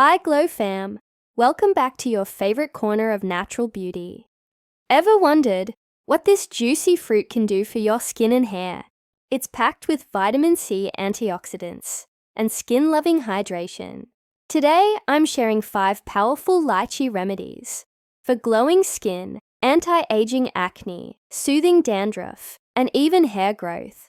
Hi Glow fam! Welcome back to your favorite corner of natural beauty. Ever wondered what this juicy fruit can do for your skin and hair? It's packed with vitamin C antioxidants and skin-loving hydration. Today, I'm sharing 5 powerful lychee remedies for glowing skin, anti-aging acne, soothing dandruff, and even hair growth.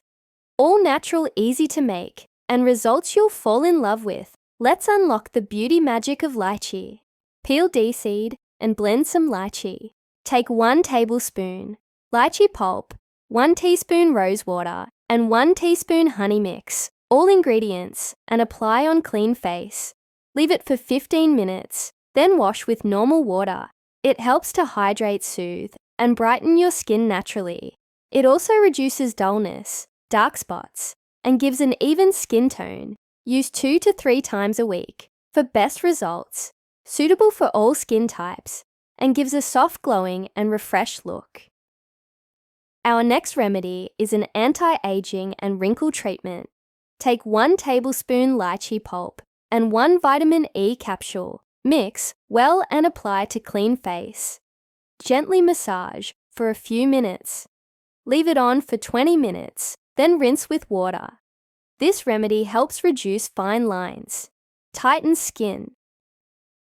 All natural, easy to make, and results you'll fall in love with. Let's unlock the beauty magic of lychee. Peel D-seed and blend some lychee. Take 1 tablespoon lychee pulp, 1 teaspoon rose water, and 1 teaspoon honey mix, all ingredients, and apply on clean face. Leave it for 15 minutes, then wash with normal water. It helps to hydrate, soothe, and brighten your skin naturally. It also reduces dullness, dark spots, and gives an even skin tone. Use 2 to 3 times a week for best results, suitable for all skin types, and gives a soft glowing and refreshed look. Our next remedy is an anti-aging and wrinkle treatment. Take 1 tablespoon lychee pulp and 1 vitamin E capsule. Mix well and apply to clean face. Gently massage for a few minutes. Leave it on for 20 minutes, then rinse with water. This remedy helps reduce fine lines, tightens skin.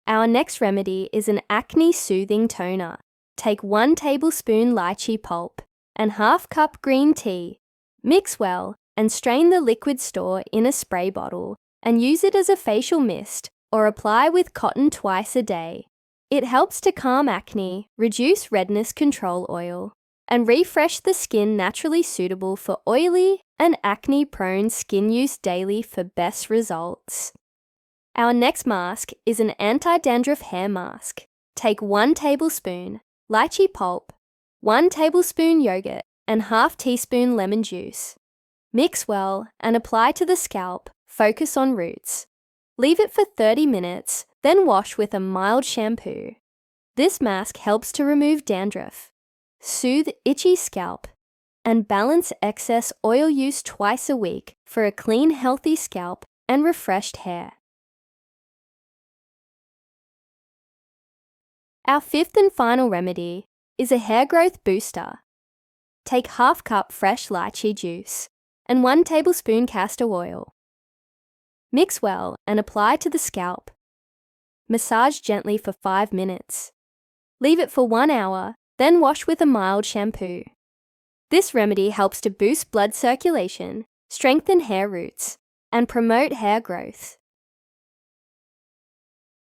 Our next remedy is an acne soothing toner. Take 1 tablespoon lychee pulp and ½ cup green tea. Mix well and strain the liquid store in a spray bottle and use it as a facial mist or apply with cotton twice a day. It helps to calm acne, reduce redness, control oil, and refresh the skin, naturally suitable for oily and acne-prone skin. Use daily for best results. Our next mask is an anti-dandruff hair mask. Take 1 tablespoon lychee pulp, 1 tablespoon yogurt, and ½ teaspoon lemon juice. Mix well and apply to the scalp. Focus on roots. Leave it for 30 minutes, then wash with a mild shampoo. This mask helps to remove dandruff, soothe itchy scalp, and balance excess oil. Use twice a week for a clean, healthy scalp and refreshed hair. Our 5th and final remedy is a hair growth booster. Take ½ cup fresh lychee juice and 1 tablespoon castor oil. Mix well and apply to the scalp. Massage gently for 5 minutes. Leave it for 1 hour, then wash with a mild shampoo. This remedy helps to boost blood circulation, strengthen hair roots, and promote hair growth.